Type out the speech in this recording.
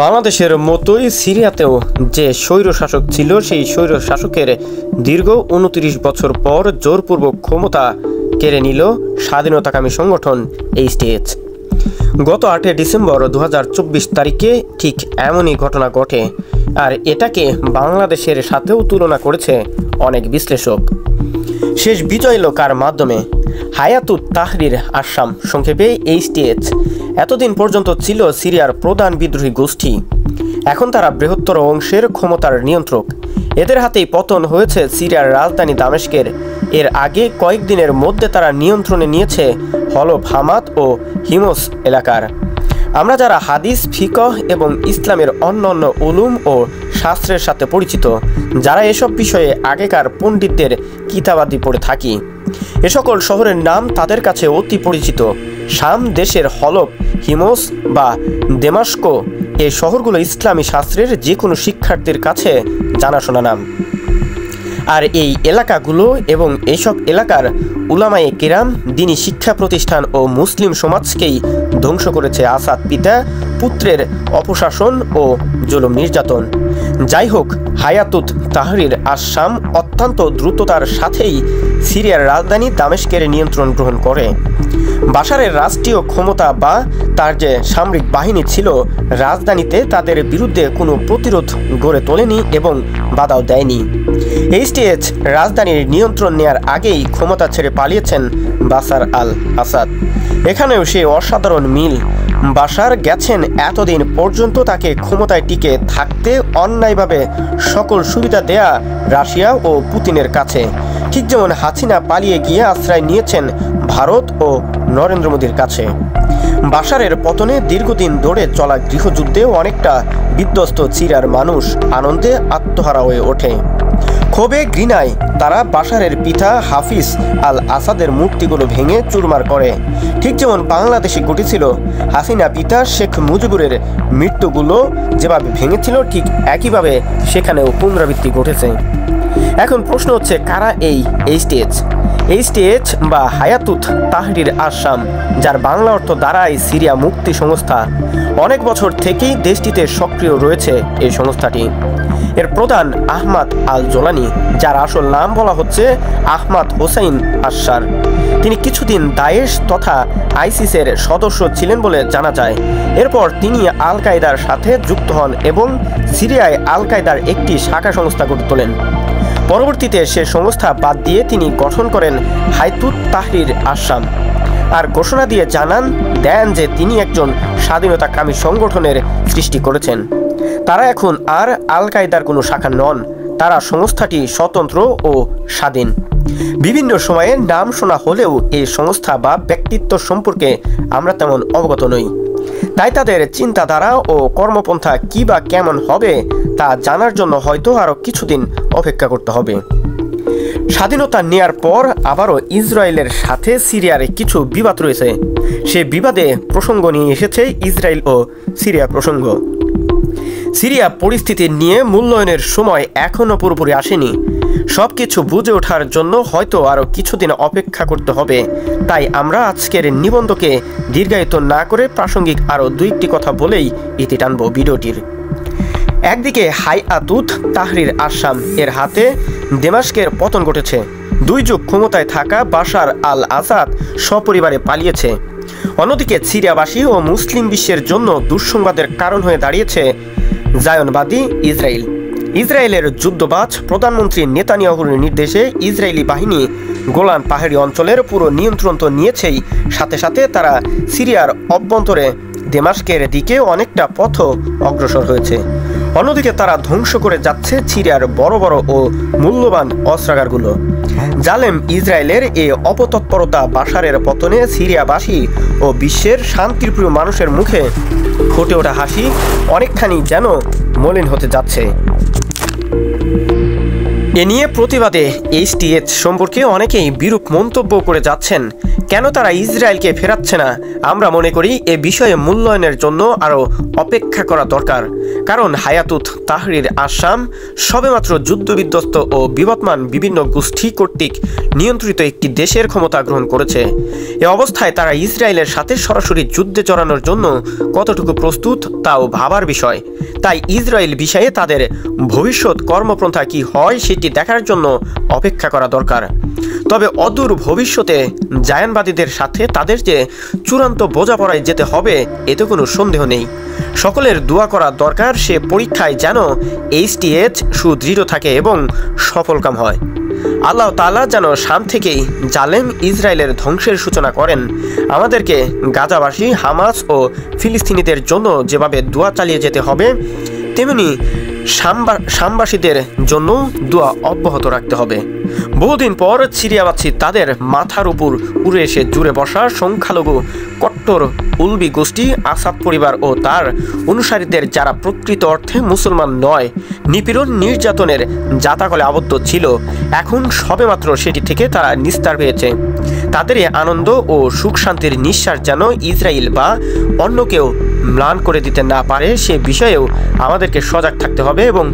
বাংলাদেশের মতোই সিরিয়াতেও যে স্বৈরশাসক ছিল সেই স্বৈরশাসকের দীর্ঘ ২৯ বছর পর জোরপূর্বক ক্ষমতা কেড়ে নিল স্বাধীনতাকামী সংগঠন এইচটিএইচ। গত ৮ ডিসেম্বর ২০২৪ তারিখে ঠিক এমনই ঘটনা ঘটে, আর এটাকে বাংলাদেশের সাথেও তুলনা করেছে অনেক বিশ্লেষক। শেষ বিজয় এলো কার মাধ্যমে? হায়াতুত তাহরির আসাম, সংক্ষেপে এইচটিএইচ, এতদিন পর্যন্ত ছিল সিরিয়ার প্রধান বিদ্রোহী গোষ্ঠী। এখন তারা বৃহত্তর অংশের ক্ষমতার নিয়ন্ত্রক। এদের হাতেই পতন হয়েছে সিরিয়ার রাজধানী দামেস্কের। এর আগে কয়েকদিনের মধ্যে তারা নিয়ন্ত্রণে নিয়েছে হলফ হামাত ও হিমস এলাকার। আমরা যারা হাদিস, ফিকহ এবং ইসলামের অন্যান্য উলুম ও শাস্ত্রের সাথে পরিচিত, যারা এসব বিষয়ে আগেকার পণ্ডিতদের কিতাবাদি পড়ে থাকি, এ সকল শহরের নাম তাদের কাছে অতি পরিচিত। শাম দেশের হলফ, হিমস বা দেমাস্ক, এই শহরগুলো ইসলামী শাস্ত্রের যে কোনো শিক্ষার্থীর কাছে জানাশোনা নাম। আর এই এলাকাগুলো এবং এইসব এলাকার উলামায়ে কিরাম, দ্বীনি শিক্ষা প্রতিষ্ঠান ও মুসলিম সমাজকেই ধ্বংস করেছে আসাদ পিতা পুত্রের অপশাসন ও জুলুম নির্যাতন। যাই হোক, হায়াতুত তাহরির আসাম অত্যন্ত দ্রুততার সাথেই সিরিয়ার রাজধানী দামেস্কের নিয়ন্ত্রণ গ্রহণ করে। বাশারের রাষ্ট্রীয় ক্ষমতা বা তার যে সামরিক বাহিনী ছিল রাজধানীতে, তাদের বিরুদ্ধে কোনো প্রতিরোধ গড়ে তোলেনি এবং বাধাও দেয়নি। এইচটিএইচ রাজধানীর নিয়ন্ত্রণ নেয়ার আগেই ক্ষমতা ছেড়ে পালিয়েছেন বাশার আল আসাদ। এখানেও সে অসাধারণ মিল। বাশার গেছেন এতদিন পর্যন্ত তাকে ক্ষমতায় টিকে থাকতে অন্যায়ভাবে সকল সুবিধা দেয়া রাশিয়া ও পুতিনের কাছে, ঠিক যেমন হাসিনা পালিয়ে গিয়ে আশ্রয় নিয়েছেন ভারত ও নরেন্দ্র মোদীর কাছে। বাশারের পতনে দীর্ঘদিন ধরে চলা গৃহযুদ্ধে অনেকটা বিধ্বস্ত সিরিয়ার মানুষ আনন্দে আত্মহারা হয়ে ওঠে। ক্ষোভে ঘৃণায় তারা বাশারের পিতা হাফিজ আল আসাদের মূর্তিগুলো ভেঙে চুরমার করে, ঠিক যেমন বাংলাদেশে ঘটেছিল। হাসিনা পিতা শেখ মুজিবুরের মৃত্যুগুলো যেভাবে ভেঙেছিল, ঠিক একইভাবে সেখানেও পুনরাবৃত্তি ঘটেছে। এখন প্রশ্ন হচ্ছে, কারা এই এইচটিএইচ? এইচটিএইচ বা হায়াতুত তাহরির আসাম, যার বাংলা অর্থ দাঁড়ায় সিরিয়া মুক্তি সংস্থা, অনেক বছর থেকেই দেশটিতে সক্রিয় রয়েছে এই সংস্থাটি। এর প্রধান আহমাদ আল জোলানি, যার আসল নাম বলা হচ্ছে আহমাদ হোসাইন আশার। তিনি কিছুদিন দায়েশ তথা আইসিসের সদস্য ছিলেন বলে জানা যায়। এরপর তিনি আল কায়দার সাথে যুক্ত হন এবং সিরিয়ায় আল কায়দার একটি শাখা সংস্থা গড়ে তোলেন। পরবর্তীতে সে সংস্থা বাদ দিয়ে তিনি গঠন করেন হায়াতুত তাহরির আসাম, আর ঘোষণা দিয়ে জানান দেন যে তিনি একজন স্বাধীনতাকামী সংগঠনের সৃষ্টি করেছেন। তারা এখন আর আল কায়দার কোনো শাখা নন, তারা সংস্থাটি স্বতন্ত্র ও স্বাধীন। বিভিন্ন সময়ে নাম শোনা হলেও এই সংস্থা বা ব্যক্তিত্ব সম্পর্কে আমরা তেমন অবগত নই। তাই তাদের চিন্তাধারা ও কর্মপন্থা কী বা কেমন হবে তা জানার জন্য হয়তো আরও কিছুদিন অপেক্ষা করতে হবে। স্বাধীনতা নেয়ার পর আবারও ইসরায়েলের সাথে সিরিয়ার কিছু বিবাদ রয়েছে। সে বিবাদে প্রসঙ্গ নিয়ে এসেছে ইসরায়েল ও সিরিয়া প্রসঙ্গ। সিরিয়া পরিস্থিতি নিয়ে মূল্যায়নের সময় এখনও পুরোপুরি আসেনি। সব কিছু বুঝে ওঠার জন্য হয়তো আরও কিছুদিন অপেক্ষা করতে হবে। তাই আমরা আজকের নিবন্ধকে দীর্ঘায়িত না করে প্রাসঙ্গিক আরও দুইটি কথা বলেই ইতি টানব ভিডিওটির। একদিকে হায়াতুত তাহরির আসাম, এর হাতে দেমাস্কের পতন ঘটেছে। 2 যুগ ক্ষমতায় থাকা বাশার আল আসাদ সপরিবারে পালিয়েছে। অন্যদিকে সিরিয়াবাসী ও মুসলিম বিশ্বের জন্য দুঃসংবাদের কারণ হয়ে দাঁড়িয়েছে জায়নবাদী ইসরায়েল। ইসরায়েলের যুদ্ধবাজ প্রধানমন্ত্রী নেতানিয়াহুর নির্দেশে ইসরায়েলি বাহিনী গোলান পাহাড়ি অঞ্চলের পুরো নিয়ন্ত্রণ তো নিয়েছেই, সাথে সাথে তারা সিরিয়ার অভ্যন্তরে দেমাস্কের দিকে অনেকটা পথ অগ্রসর হয়েছে। অন্যদিকে তারা ধ্বংস করে যাচ্ছে সিরিয়ার বড় বড় ও মূল্যবান অস্ত্রাগারগুলো। জালেম ইসরায়েলের এই অপতৎপরতা বাশারের পতনে সিরিয়াবাসী ও বিশ্বের শান্তিপ্রিয় মানুষের মুখে ফুটে ওঠা হাসি অনেকখানি যেন মলিন হতে যাচ্ছে। এ নিয়ে প্রতিবাদে এইচটিএইচ সম্পর্কে অনেকেই বিরূপ মন্তব্য করে যাচ্ছেন। কেন তারা ইসরায়েলকে ফেরাচ্ছে না? আমরা মনে করি এ বিষয়ে মূল্যায়নের জন্য আরও অপেক্ষা করা দরকার। কারণ হায়াতুত তাহরির আসাম সবেমাত্র যুদ্ধবিধ্বস্ত ও বিবদমান বিভিন্ন গোষ্ঠী কর্তৃক নিয়ন্ত্রিত একটি দেশের ক্ষমতা গ্রহণ করেছে। এ অবস্থায় তারা ইসরায়েলের সাথে সরাসরি যুদ্ধে জড়ানোর জন্য কতটুকু প্রস্তুত তাও ভাবার বিষয়। তাই ইসরায়েল বিষয়ে তাদের ভবিষ্যৎ কর্মপন্থা কি হয় সেটি দেখার জন্য অপেক্ষা করা দরকার। তবে অদূর ভবিষ্যতে জায়ানবাদীদের সাথে তাদের যে চূড়ান্ত বোঝাপড়ায় যেতে হবে এতে কোনো সন্দেহ নেই। সকলের দোয়া করা দরকার সে পরীক্ষায় যেন এইচটিএইচ সুদৃঢ় থাকে এবং সফলকাম হয়। আল্লাহ তাআলা যেন শাম থেকেই জালেম ইসরায়েলের ধ্বংসের সূচনা করেন। আমাদেরকে গাজাবাসী, হামাস ও ফিলিস্তিনিদের জন্য যেভাবে দোয়া চালিয়ে যেতে হবে তেমনি শামবাসীদের জন্য দোয়া অব্যাহত রাখতে হবে। বহুদিন পর সিরিয়াবাসী তাদের মাথার উপর উড়ে এসে জুড়ে বসা সংখ্যালঘু কট্টর উলবি গোষ্ঠী আসাদ পরিবার ও তার অনুসারীদের যারা প্রকৃত অর্থে মুসলমান নয়, নিপীড়ন নির্যাতনের জাতাকলে আবদ্ধ ছিল, এখন সবেমাত্র সেটি থেকে তারা নিস্তার পেয়েছে। তাদের এই আনন্দ ও সুখ শান্তির নিঃশ্বাস যেন ইসরায়েল বা অন্য কেউ ম্লান করে দিতে না পারে সে বিষয়েও আমাদেরকে সজাগ থাকতে হবে এবং